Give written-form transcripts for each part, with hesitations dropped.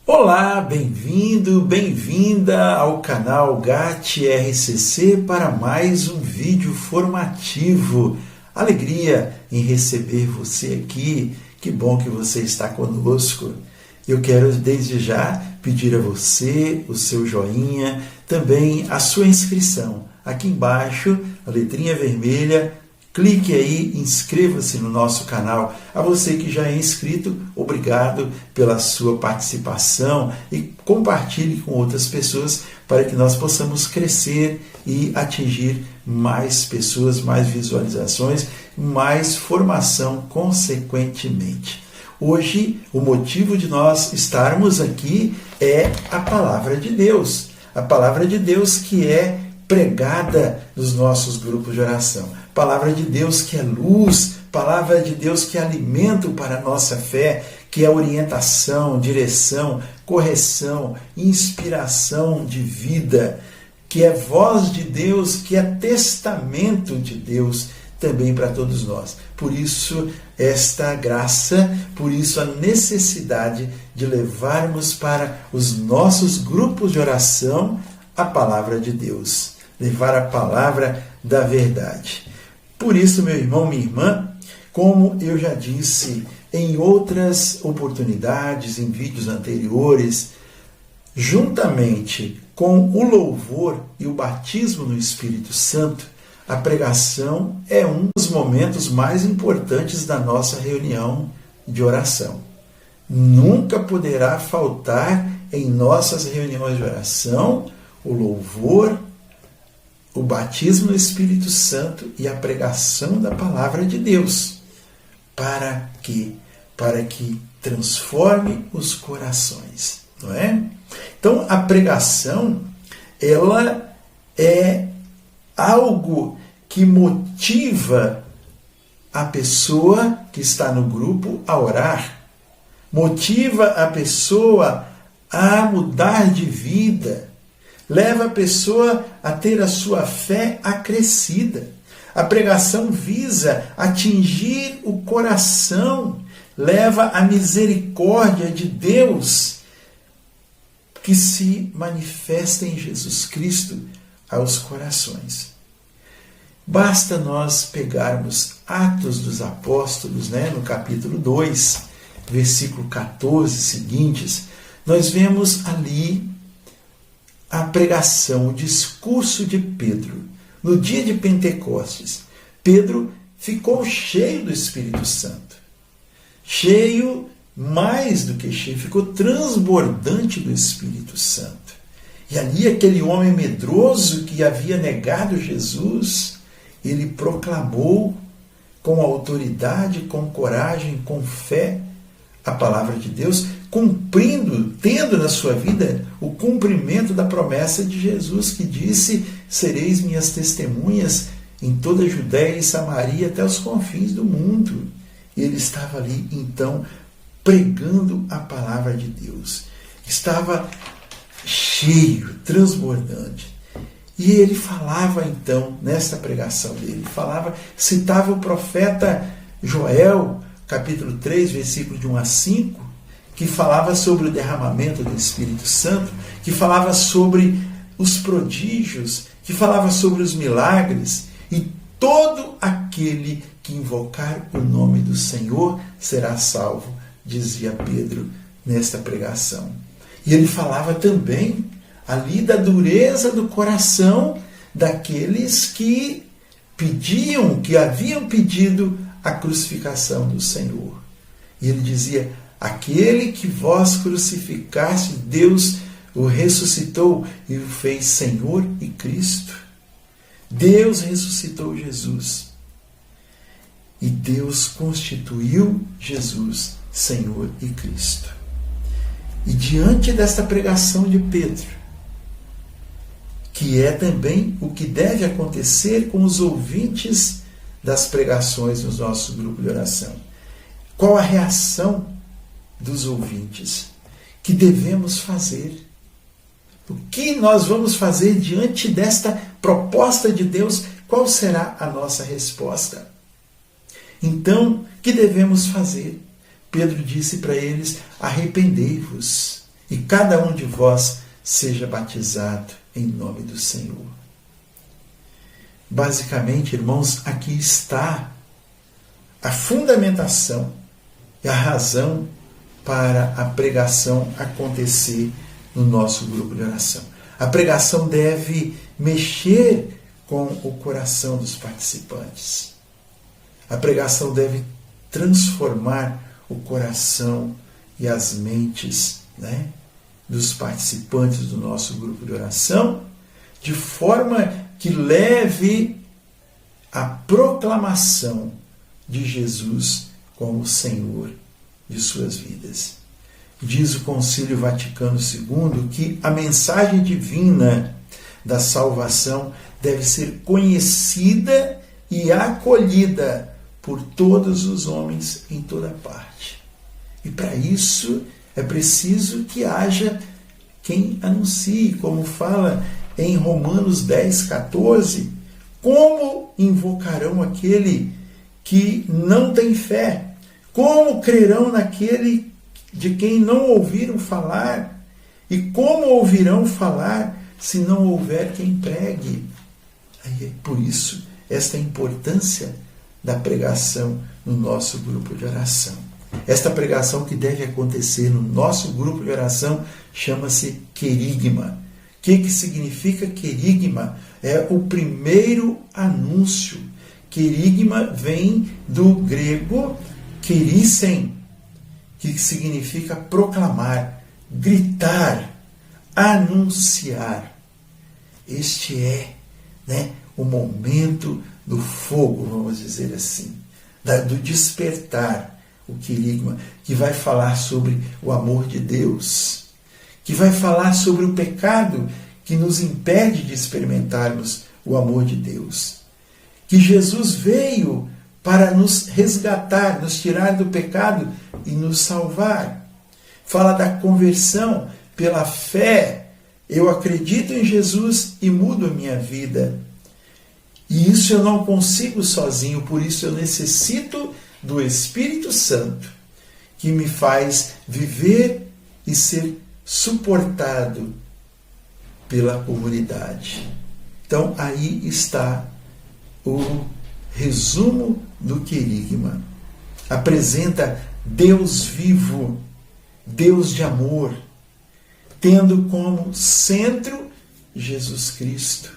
Olá, bem-vindo, bem-vinda ao canal GAT RCC para mais um vídeo formativo. Alegria em receber você aqui, que bom que você está conosco. Eu quero desde já pedir a você o seu joinha, também a sua inscrição. Aqui embaixo, a letrinha vermelha, clique aí, inscreva-se no nosso canal. A você que já é inscrito, obrigado pela sua participação e compartilhe com outras pessoas para que nós possamos crescer e atingir mais pessoas, mais visualizações, mais formação consequentemente. Hoje, o motivo de nós estarmos aqui é a Palavra de Deus. A Palavra de Deus que é pregada nos nossos grupos de oração. Palavra de Deus que é luz, palavra de Deus que é alimento para a nossa fé, que é orientação, direção, correção, inspiração de vida, que é voz de Deus, que é testamento de Deus também para todos nós. Por isso, esta graça, por isso a necessidade de levarmos para os nossos grupos de oração a palavra de Deus, levar a palavra da verdade. Por isso, meu irmão, minha irmã, como eu já disse em outras oportunidades, em vídeos anteriores, juntamente com o louvor e o batismo no Espírito Santo, a pregação é um dos momentos mais importantes da nossa reunião de oração. Nunca poderá faltar em nossas reuniões de oração o louvor, o batismo no Espírito Santo e a pregação da palavra de Deus. Para quê? Para que transforme os corações, não é? Então, a pregação, ela é algo que motiva a pessoa que está no grupo a orar, motiva a pessoa a mudar de vida, leva a pessoa a ter a sua fé acrescida. A pregação visa atingir o coração, leva a misericórdia de Deus que se manifesta em Jesus Cristo aos corações. Basta nós pegarmos Atos dos Apóstolos, no capítulo 2, versículo 14 seguintes, nós vemos ali a pregação, o discurso de Pedro. No dia de Pentecostes, Pedro ficou cheio do Espírito Santo. Cheio, mais do que cheio, ficou transbordante do Espírito Santo. E ali aquele homem medroso que havia negado Jesus, ele proclamou com autoridade, com coragem, com fé, a palavra de Deus, cumprindo, tendo na sua vida o cumprimento da promessa de Jesus, que disse: sereis minhas testemunhas em toda a Judéia e Samaria até os confins do mundo. E ele estava ali, então, pregando a palavra de Deus. Estava cheio, transbordante. E ele falava, então, nesta pregação dele, citava o profeta Joel, capítulo 3, versículo de 1 a 5, que falava sobre o derramamento do Espírito Santo, que falava sobre os prodígios, que falava sobre os milagres, e todo aquele que invocar o nome do Senhor será salvo, dizia Pedro nesta pregação. E ele falava também ali da dureza do coração daqueles que pediam, que haviam pedido a crucificação do Senhor. E ele dizia: aquele que vós crucificaste, Deus o ressuscitou e o fez Senhor e Cristo. Deus ressuscitou Jesus. E Deus constituiu Jesus Senhor e Cristo. E diante desta pregação de Pedro, que é também o que deve acontecer com os ouvintes das pregações nos nossos grupos de oração, qual a reação dos ouvintes? Que devemos fazer? O que nós vamos fazer diante desta proposta de Deus? Qual será a nossa resposta? Então, o que devemos fazer? Pedro disse para eles: arrependei-vos e cada um de vós seja batizado em nome do Senhor. Basicamente, irmãos, aqui está a fundamentação e a razão para a pregação acontecer no nosso grupo de oração. A pregação deve mexer com o coração dos participantes. A pregação deve transformar o coração e as mentes, dos participantes do nosso grupo de oração, de forma que leve à proclamação de Jesus como Senhor de suas vidas. Diz o Concílio Vaticano II que a mensagem divina da salvação deve ser conhecida e acolhida por todos os homens em toda parte. E para isso é preciso que haja quem anuncie, como fala em Romanos 10, 14, como invocarão aquele que não tem fé? Como crerão naquele de quem não ouviram falar? E como ouvirão falar se não houver quem pregue? Aí é por isso esta importância da pregação no nosso grupo de oração. Esta pregação que deve acontecer no nosso grupo de oração chama-se querigma. O que significa querigma? É o primeiro anúncio. Querigma vem do grego kerisen, que significa proclamar, gritar, anunciar. Este é, o momento do fogo, vamos dizer assim, do despertar, o querigma, que vai falar sobre o amor de Deus, que vai falar sobre o pecado que nos impede de experimentarmos o amor de Deus. Que Jesus veio para nos resgatar, nos tirar do pecado e nos salvar. Fala da conversão pela fé. Eu acredito em Jesus e mudo a minha vida. E isso eu não consigo sozinho, por isso eu necessito do Espírito Santo, que me faz viver e ser suportado pela comunidade. Então, aí está o resumo do querigma. Apresenta Deus vivo, Deus de amor, tendo como centro Jesus Cristo,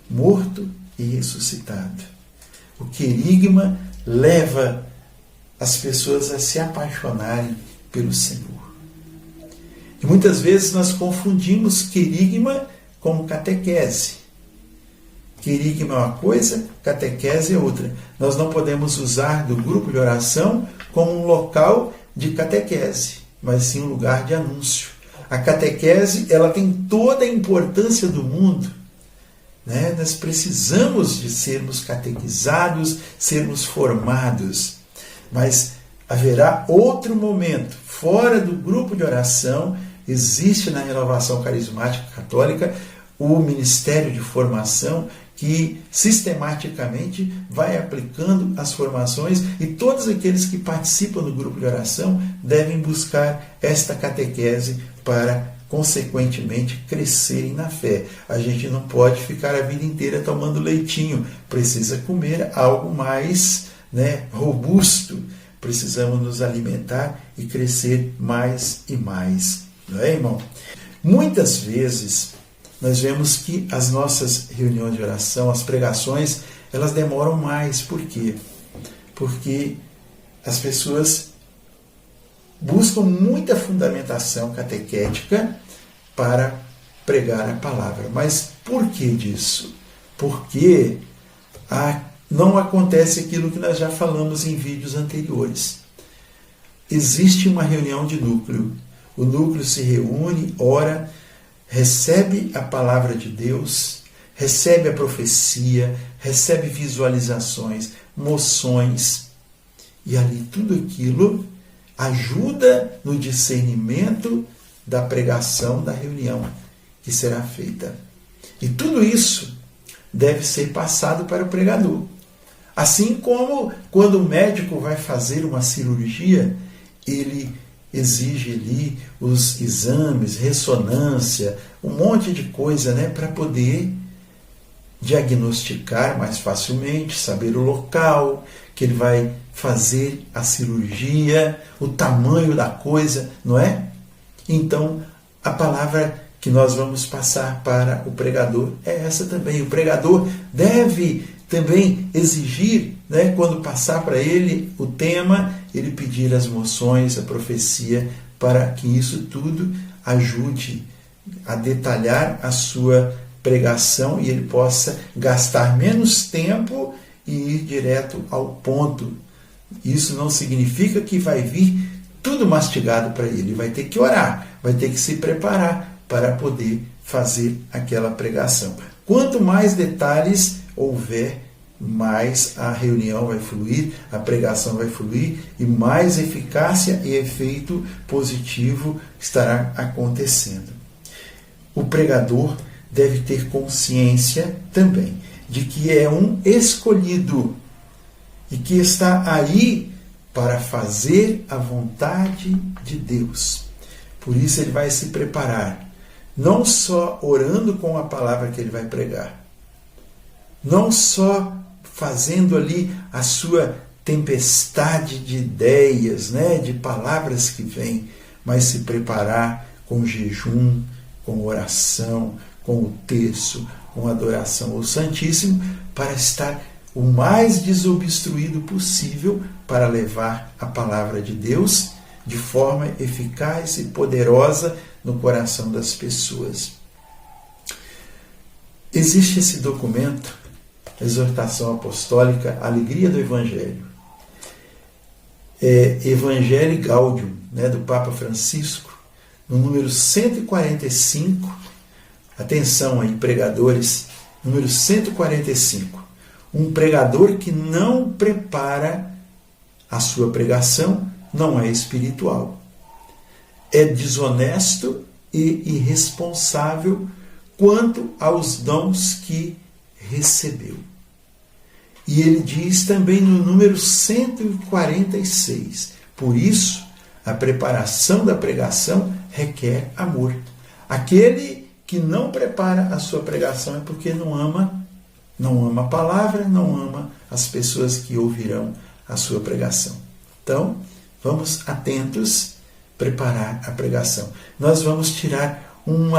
morto e ressuscitado. O querigma leva as pessoas a se apaixonarem pelo Senhor. E muitas vezes nós confundimos querigma com catequese. Querigma é uma coisa, catequese é outra. Nós não podemos usar do grupo de oração como um local de catequese, mas sim um lugar de anúncio. A catequese, ela tem toda a importância do mundo. Nós precisamos de sermos catequizados, sermos formados. Mas haverá outro momento, fora do grupo de oração. Existe na Renovação Carismática Católica o Ministério de Formação, que sistematicamente vai aplicando as formações, e todos aqueles que participam do grupo de oração devem buscar esta catequese para, consequentemente, crescerem na fé. A gente não pode ficar a vida inteira tomando leitinho, precisa comer algo mais robusto. Precisamos nos alimentar e crescer mais e mais. Não é, irmão? Muitas vezes nós vemos que as nossas reuniões de oração, as pregações, elas demoram mais. Por quê? Porque as pessoas buscam muita fundamentação catequética para pregar a palavra. Mas por que disso? Porque não acontece aquilo que nós já falamos em vídeos anteriores. Existe uma reunião de núcleo. O núcleo se reúne, ora, recebe a palavra de Deus, recebe a profecia, recebe visualizações, moções, e ali tudo aquilo ajuda no discernimento da pregação da reunião que será feita. E tudo isso deve ser passado para o pregador. Assim como quando o médico vai fazer uma cirurgia, ele exige ali os exames, ressonância, um monte de coisa, né, para poder diagnosticar mais facilmente, saber o local que ele vai fazer a cirurgia, o tamanho da coisa, não é? Então, a palavra que nós vamos passar para o pregador é essa também. O pregador deve também exigir, né, quando passar para ele o tema, ele pedir as moções, a profecia, para que isso tudo ajude a detalhar a sua pregação e ele possa gastar menos tempo e ir direto ao ponto. Isso não significa que vai vir tudo mastigado para ele. Ele vai ter que orar, vai ter que se preparar para poder fazer aquela pregação. Quanto mais detalhes houver, mais a reunião vai fluir, a pregação vai fluir e mais eficácia e efeito positivo estará acontecendo. O pregador deve ter consciência também de que é um escolhido e que está aí para fazer a vontade de Deus. Por isso ele vai se preparar, não só orando com a palavra que ele vai pregar, não só fazendo ali a sua tempestade de ideias, né, de palavras que vêm, mas se preparar com jejum, com oração, com o terço, com adoração ao Santíssimo, para estar o mais desobstruído possível para levar a palavra de Deus de forma eficaz e poderosa no coração das pessoas. Existe esse documento, Exortação Apostólica, Alegria do Evangelho. Evangelii Gaudium, né, do Papa Francisco, no número 145, atenção aí, pregadores, número 145. Um pregador que não prepara a sua pregação não é espiritual. É desonesto e irresponsável quanto aos dons que recebeu. E ele diz também no número 146, por isso, a preparação da pregação requer amor. Aquele que não prepara a sua pregação é porque não ama a palavra, não ama as pessoas que ouvirão a sua pregação. Então, vamos atentos, preparar a pregação. Nós vamos tirar um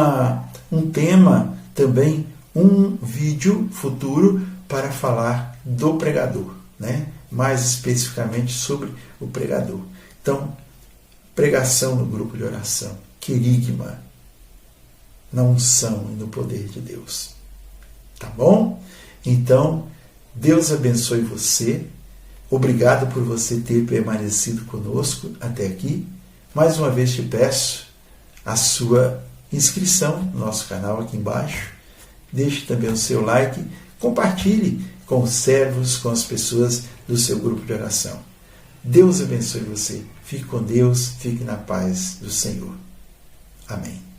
tema também, um vídeo futuro para falar do pregador, né? Mais especificamente sobre o pregador. Então, pregação no grupo de oração, querigma, na unção e no poder de Deus. Tá bom? Então, Deus abençoe você. Obrigado por você ter permanecido conosco até aqui. Mais uma vez te peço a sua inscrição no nosso canal aqui embaixo. Deixe também o seu like. Compartilhe com os servos, com as pessoas do seu grupo de oração. Deus abençoe você. Fique com Deus, fique na paz do Senhor. Amém.